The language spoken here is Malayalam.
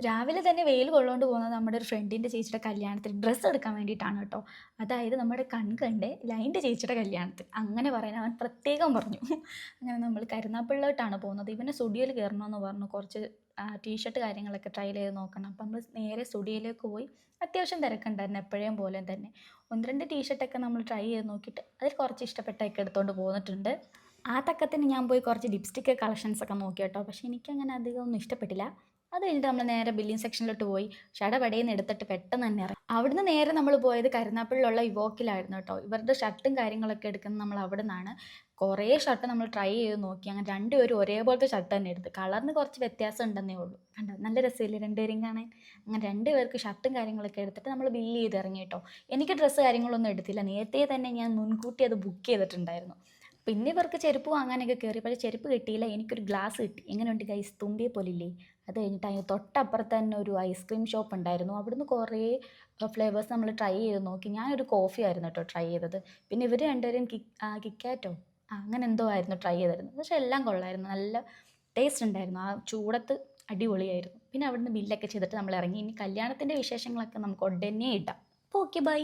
രാവിലെ തന്നെ വെയിൽ കൊള്ളോണ്ട് പോകുന്നത് നമ്മുടെ ഒരു ഫ്രണ്ടിൻ്റെ ചേച്ചിയുടെ കല്യാണത്തിന് ഡ്രസ്സ് എടുക്കാൻ വേണ്ടിയിട്ടാണ് കേട്ടോ. അതായത് നമ്മുടെ കൺകണ്ടെ ലൈൻ്റെ ചേച്ചിയുടെ കല്യാണത്തിന് അങ്ങനെ പറയാൻ അവൻ പ്രത്യേകം പറഞ്ഞു. അങ്ങനെ നമ്മൾ കരുനാഗപ്പള്ളിലോട്ടാണ് പോകുന്നത്. ഇവന് സ്റ്റുഡിയോയിൽ കയറണമെന്ന് പറഞ്ഞു. കുറച്ച് ടീഷർട്ട് കാര്യങ്ങളൊക്കെ ട്രയൽ ചെയ്ത് നോക്കണം. അപ്പം നമ്മൾ നേരെ സ്റ്റുഡിയോയിലേക്ക് പോയി. അത്യാവശ്യം തിരക്കുണ്ടായിരുന്നു എപ്പോഴേയും പോലെ തന്നെ. ഒന്ന് രണ്ട് ടീഷർട്ടൊക്കെ നമ്മൾ ട്രൈ ചെയ്ത് നോക്കിയിട്ട് അതിൽ കുറച്ച് ഇഷ്ടപ്പെട്ടൊക്കെ എടുത്തുകൊണ്ട് പോന്നിട്ടുണ്ട്. ആ തക്കത്തിന് ഞാൻ പോയി കുറച്ച് ലിപ്സ്റ്റിക് കളക്ഷൻസൊക്കെ നോക്കി കേട്ടോ. പക്ഷേ എനിക്കങ്ങനെ അധികം ഒന്നും ഇഷ്ടപ്പെട്ടില്ല. അത് കഴിഞ്ഞിട്ട് നമ്മൾ നേരെ ബില്ലിംഗ് സെക്ഷനിലോട്ട് പോയി ഷടപടേന്ന് എടുത്തിട്ട് പെട്ടെന്ന് തന്നെ ഇറങ്ങി. അവിടുന്ന് നേരെ നമ്മൾ പോയത് കരുനാഗപ്പള്ളിയിലുള്ള ഇവോക്കിലായിരുന്നു കേട്ടോ. ഇവരുടെ ഷർട്ടും കാര്യങ്ങളൊക്കെ എടുക്കുന്നത് നമ്മൾ അവിടെ നിന്നാണ്. കുറേ ഷർട്ട് നമ്മൾ ട്രൈ ചെയ്ത് നോക്കി. അങ്ങനെ രണ്ടുപേരും ഒരേപോലത്തെ ഷർട്ട് തന്നെ എടുത്ത്. കളറിന് കുറച്ച് വ്യത്യാസം ഉണ്ടെന്നേ ഉള്ളൂ. കണ്ടോ നല്ല രസമില്ലേ രണ്ടുപേരും കാണാൻ. അങ്ങനെ രണ്ടുപേർക്ക് ഷർട്ടും കാര്യങ്ങളൊക്കെ എടുത്തിട്ട് നമ്മൾ ബില്ല് ചെയ്ത് ഇറങ്ങി കേട്ടോ. എനിക്ക് ഡ്രസ്സ് കാര്യങ്ങളൊന്നും എടുത്തില്ല. നേരത്തെ തന്നെ ഞാൻ മുൻകൂട്ടി അത് ബുക്ക് ചെയ്തിട്ടുണ്ടായിരുന്നു. പിന്നെ ഇവർക്ക് ചെരുപ്പ് വാങ്ങാനൊക്കെ കയറി. പക്ഷേ ചെരുപ്പ് കിട്ടിയില്ല. എനിക്കൊരു ഗ്ലാസ് കിട്ടി. എങ്ങനെയുണ്ട് ഗൈസ്, തുമ്പിയെ പോലില്ലേ. അത് കഴിഞ്ഞിട്ട് അതിന് തൊട്ടപ്പുറത്ത് തന്നെ ഒരു ഐസ്ക്രീം ഷോപ്പ് ഉണ്ടായിരുന്നു. അവിടുന്ന് കുറേ ഫ്ലേവേഴ്സ് നമ്മൾ ട്രൈ ചെയ്ത് നോക്കി. ഞാനൊരു കോഫി ആയിരുന്നു കേട്ടോ ട്രൈ ചെയ്തത്. പിന്നെ ഇവർ രണ്ടുപേരും കിക്കാറ്റോ അങ്ങനെ എന്തോ ആയിരുന്നു ട്രൈ ചെയ്തിരുന്നത്. പക്ഷേ എല്ലാം കൊള്ളായിരുന്നു. നല്ല ടേസ്റ്റ് ഉണ്ടായിരുന്നു. ആ ചൂടത്ത് അടിപൊളിയായിരുന്നു. പിന്നെ അവിടുന്ന് ബില്ലൊക്കെ ചെയ്തിട്ട് നമ്മൾ ഇറങ്ങി. ഇനി കല്യാണത്തിൻ്റെ വിശേഷങ്ങളൊക്കെ നമുക്ക് ഉടനെ ഇടാം. അപ്പോൾ ഓക്കെ ബൈ.